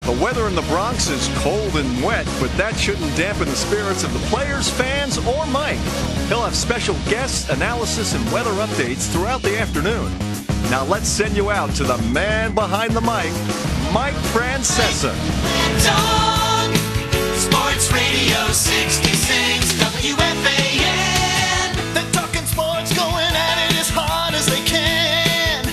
The weather in the Bronx is cold and wet, but that shouldn't dampen the spirits of the players, fans, or Mike. He'll have special guests, analysis, and weather updates throughout the afternoon. Now let's send you out to the man behind the mic, Mike Francesa. Dog, Sports Radio 66, WFAN. They're talking sports, going at it as hard as they can.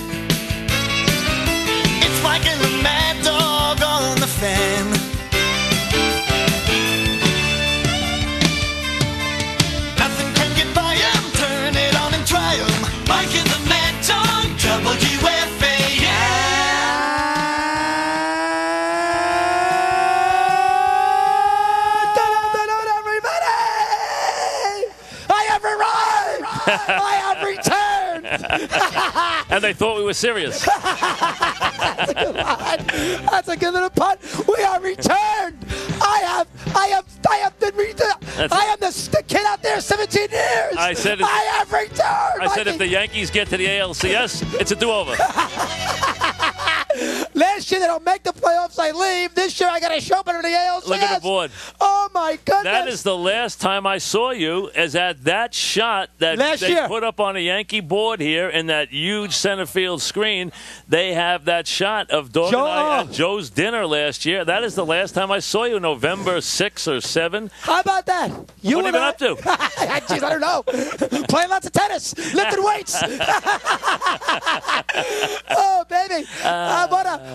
It's Mike and the Mad Dog on the Fan. Nothing can get by 'em, turn it on and try 'em. Mike and the Mad Dog, WFAN. I have returned. And they thought we were serious. That's a good line. That's a good little punt. We are returned. I have been returned. I am the kid out there 17 years. I said I have returned. I said if the Yankees get to the ALCS, it's a do-over. Last year they don't make the playoffs, I leave. This year I got to show up in the ALCS. Look at the board. Oh my goodness! That is the last time I saw you. Is at that shot that they put up on a Yankee board here in that huge center field screen. They have that shot of Dog and I at Joe's dinner last year. That is the last time I saw you, November 6 or 7. How about that? What have you been up to? Jeez, I don't know. Playing lots of tennis, lifting weights. Oh, baby.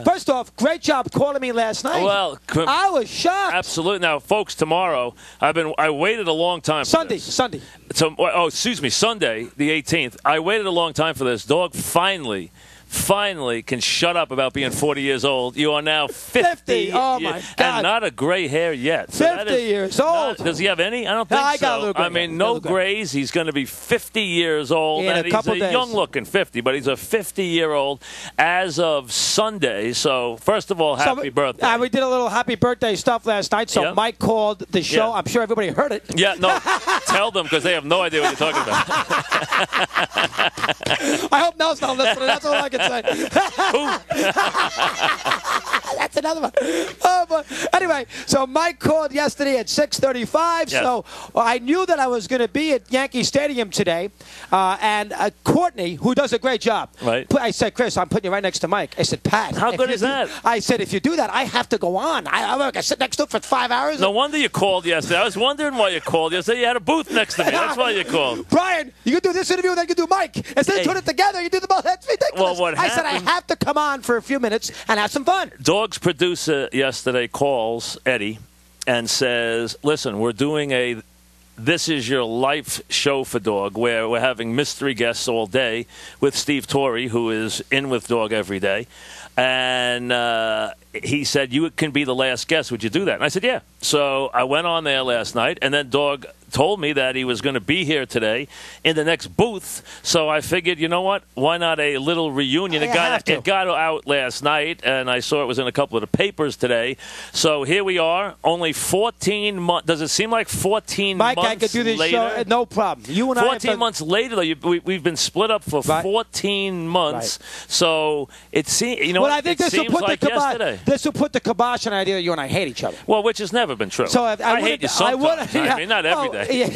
First off, great job calling me last night. Well, I was shocked. Absolutely. Now, folks, tomorrow I waited a long time for this. Sunday. So, excuse me, Sunday, the 18th. I waited a long time for this. Dog finally can shut up about being 40 years old. You are now 50. Oh, my God. And not a gray hair yet. So 50 years old. Does he have any? I don't think so. I got a little gray. I mean, no grays. He's going to be 50 years old. In and a couple he's a days. young-looking 50, but he's a 50-year-old as of Sunday. So, first of all, happy birthday. We did a little happy birthday stuff last night, so Mike called the show. Yeah. I'm sure everybody heard it. Yeah, no, tell them because they have no idea what you're talking about. I hope Nell's not listening. That's all I can say. That's another one. Oh, but anyway, so Mike called yesterday at 6:35. Yeah. So I knew that I was going to be at Yankee Stadium today. And Courtney, who does a great job. Right. I said, Chris, I'm putting you right next to Mike. I said, Pat. How good is that? I said, if you do that, I have to go on. I sit next to him for 5 hours. No wonder you called yesterday. I was wondering why you called yesterday. You had a booth next to me. That's why you called. Brian, you can do this interview and then you can do Mike. Instead of put it together, you do the both. That's ridiculous. Well, I said, I have to come on for a few minutes and have some fun. Dog's producer yesterday calls Eddie and says, listen, we're doing a This Is Your Life show for Dog where we're having mystery guests all day with Steve Torrey, who is in with Dog every day. And he said, you can be the last guest. Would you do that? And I said, yeah. So I went on there last night, and then Dog told me that he was going to be here today in the next booth. So I figured, you know what? Why not a little reunion? It got out last night, and I saw it was in a couple of the papers today. So here we are, only 14 months. Does it seem like 14 Mike, months I could do this later? show, no problem. You and 14 months later, though, we've been split up for 14 months. Right. So it seems, you know, I think this will put the kibosh. This will put the kibosh on the idea that you and I hate each other. Well, which has never been true. So I hate you sometimes. I mean, not every day. Yeah.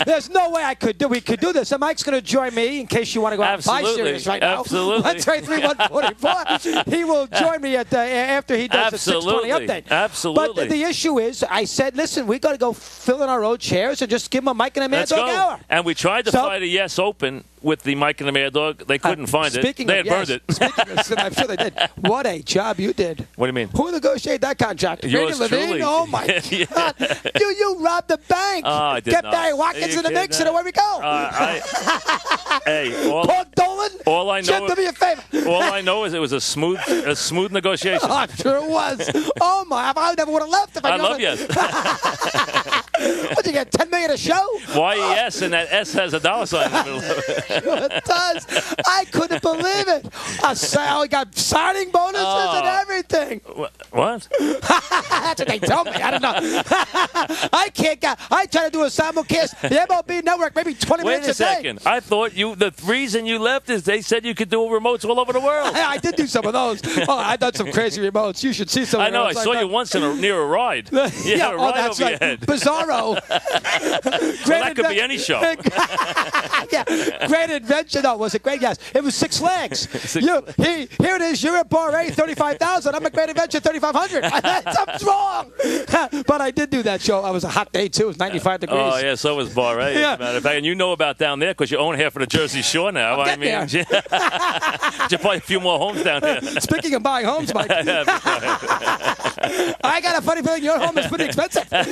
There's no way we could do this. And Mike's going to join me in case you want to go out and buy series right now. Absolutely. 1-3-3-1-44. He will join me after he does the 620 update. Absolutely. But the issue is, I said, listen, we got to go fill in our old chairs and just give him a Mike and a Mad Dog hour. And we tried to find a Yes Open with the Mike and the Mad Dog. They couldn't find it. They had burned it. I'm sure they did. What a job you did. What do you mean? Who negotiated that contract? Yours truly. Oh, my God. You robbed the bank. Oh, I did Get not. Barry Watkins in the mix, and away we go. Hey, Paul Dolan, all I know, do me a favor. All I know is it was a smooth negotiation. Oh, I'm sure it was. Oh, my. I never would have left if I love you. What, you get $10 million a show? YES, and that S has a dollar sign in the middle of it. It does. I couldn't believe it. I got signing bonuses and everything. What? That's what they told me. I don't know. I try to do a simulcast, the MLB network, maybe 20 Wait minutes a a day. second. I thought the reason you left is they said you could do remotes all over the world. I did do some of those. Oh, I've done some crazy remotes. You should see some. I know. I saw you once near a ride. You had a ride over your head. Bizarro. Well, that could be any show. Yeah, Great Adventure. No, was it great? Yes, it was 6 legs. Here it is. You're at Bar A, 35,000. I'm at Great Adventure, 3,500. Something's wrong. But I did do that show. It was a hot day too. It was 95 degrees. Oh yeah, so was Bar A. Yeah. As a matter of fact, and you know about down there because you own half of the Jersey Shore now. I'll get there. You buy a few more homes down there. Speaking of buying homes, Mike, I got a funny feeling your home is pretty expensive. There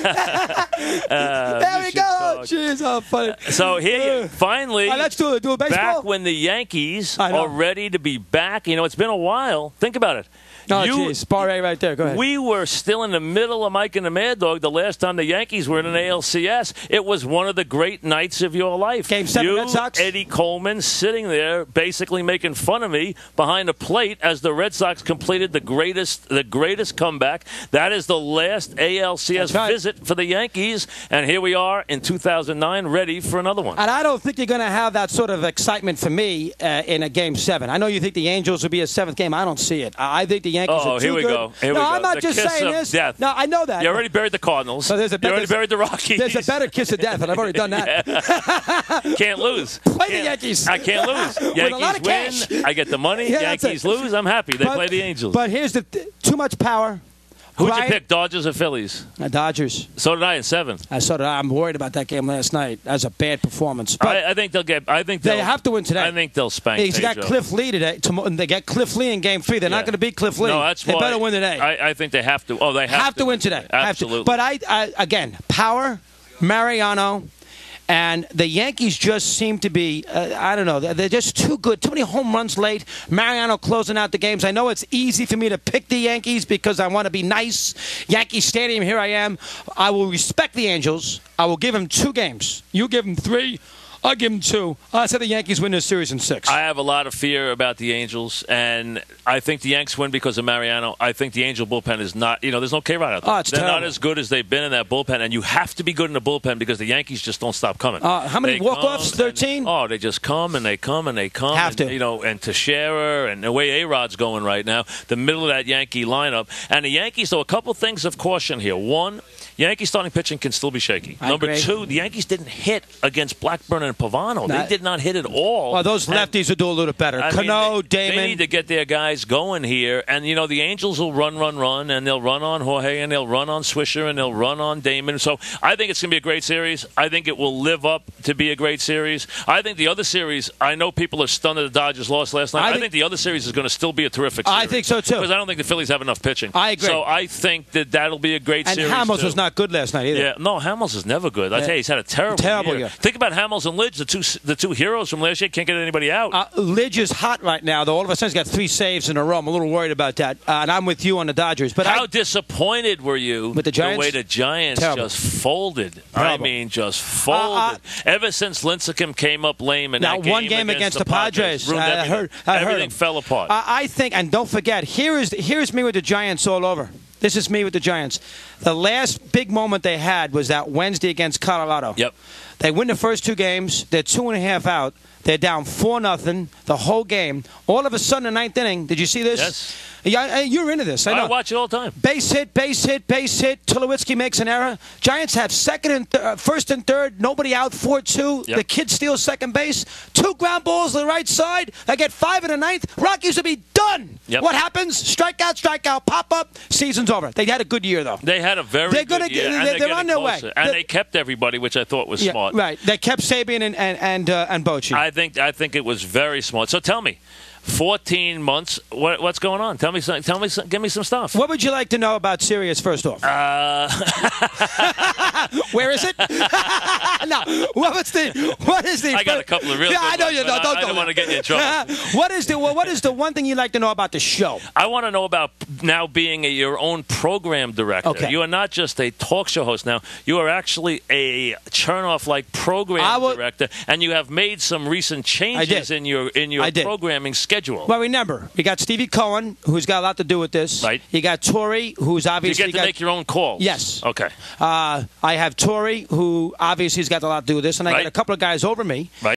we go. Jeez, how funny. So here, finally, let's do a baseball. back when the Yankees are ready to be back. You know, it's been a while. Think about it. Oh, geez. Bar A right there. Go ahead. We were still in the middle of Mike and the Mad Dog the last time the Yankees were in an ALCS. It was one of the great nights of your life. Game 7 Red Sox. Eddie Coleman sitting there basically making fun of me behind the plate as the Red Sox completed the greatest comeback. That is the last ALCS visit for the Yankees. And here we are in 2009 ready for another one. And I don't think you're going to have that sort of excitement for me in a Game 7. I know you think the Angels will be a 7th game. I don't see it. I think the Yankees are too here we good. go. Here we go. I'm not The just kiss saying of this. death. No, I know that. You already buried the Cardinals. So you already buried the Rockies. There's a better kiss of death, and I've already done that. Can't lose. Play the Yankees. I can't lose. With a lot of Yankees win. cash. I get the money. Yeah, Yankees lose. I'm happy. They play the Angels. But here's too much power. Who'd you pick, Dodgers or Phillies? Dodgers. So did I in 7. I'm worried about that game last night. That was a bad performance. But I think they'll get. they have to win today. I think they'll spank. He's got Cliff Lee today. They get Cliff Lee in Game 3. They're not going to beat Cliff Lee. No, that's they why better win today. I think they have to. Oh, they have to win today. Absolutely. But again, power, Mariano. And the Yankees just seem to be, I don't know, they're just too good. Too many home runs late. Mariano closing out the games. I know it's easy for me to pick the Yankees because I want to be nice. Yankee Stadium, here I am. I will respect the Angels. I will give them 2 games. You give them 3. I'll give them 2. I said the Yankees win this series in 6. I have a lot of fear about the Angels, and I think the Yanks win because of Mariano. I think the Angel bullpen is not, there's no K-Rod out there. Oh, it's They're terrible. not as good as they've been in that bullpen, and you have to be good in the bullpen because the Yankees just don't stop coming. How many walk-offs? 13? They just come and they come and they come. Have to. And Teixeira and the way A-Rod's going right now, the middle of that Yankee lineup. And the Yankees, though, a couple things of caution here. One, Yankee starting pitching can still be shaky. Number agree. 2, the Yankees didn't hit against Blackburn and Pavano. They did not hit at all. Well, those lefties will do a little better. Cano, Damon. They need to get their guys going here. And, the Angels will run, and they'll run on Jorge, and they'll run on Swisher, and they'll run on Damon. So I think it's going to be a great series. I think it will live up to be a great series. I think the other series, I know people are stunned that the Dodgers lost last night. I think the other series is going to still be a terrific series. I think so, too. Because I don't think the Phillies have enough pitching. I agree. So I think that'll be a great series, And Hamels too. was not good last night either. Yeah, no, Hamels is never good. I tell you, he's had a terrible year. Think about Hamels and Lidge, the two heroes from last year. Can't get anybody out. Lidge is hot right now, though. All of a sudden, he's got 3 saves in a row. I'm a little worried about that. And I'm with you on the Dodgers. But how disappointed were you with the Giants? The way the Giants just folded. Terrible. I mean, just folded. Ever since Lincecum came up lame in that game, one game against the Padres, everything fell apart. I think, and don't forget, here's me with the Giants all over. This is me with the Giants. The last big moment they had was that Wednesday against Colorado. Yep. They win the first 2 games. They're 2.5 out. They're down 4-0 the whole game. All of a sudden, the 9th inning. Did you see this? Yes. Yeah, you're into this. I know. I watch it all the time. Base hit. Tulowitzki makes an error. Giants have first and third. Nobody out. 4-2. Yep. The kid steals second base. 2 ground balls to the right side. They get 5 in the 9th. Rockies will be done. Yep. What happens? Strikeout, pop up. Season's over. They had a good year though. They had a very good year. They're on their way. And they kept everybody, which I thought was smart. Right. They kept Sabian and Bochy. I think it was very smart. So tell me, 14 months. What's going on? Tell me something. Give me some stuff. What would you like to know about Sirius first off? Where is it? No. What is the? I got a couple of real. Yeah, I know ones, you don't. I don't want to get you in trouble. What is the one thing you'd like to know about the show? I want to know about now being your own program director. Okay. You are not just a talk show host now. You are actually a churn-off like program director, and you have made some recent changes in your programming schedule. Well, remember, we got Stevie Cohen, who's got a lot to do with this. Right. You got Tori, who's obviously you get to make your own calls. Yes. Okay. I have Tori, who obviously has got a lot to do with this, and I got a couple of guys over me. Right.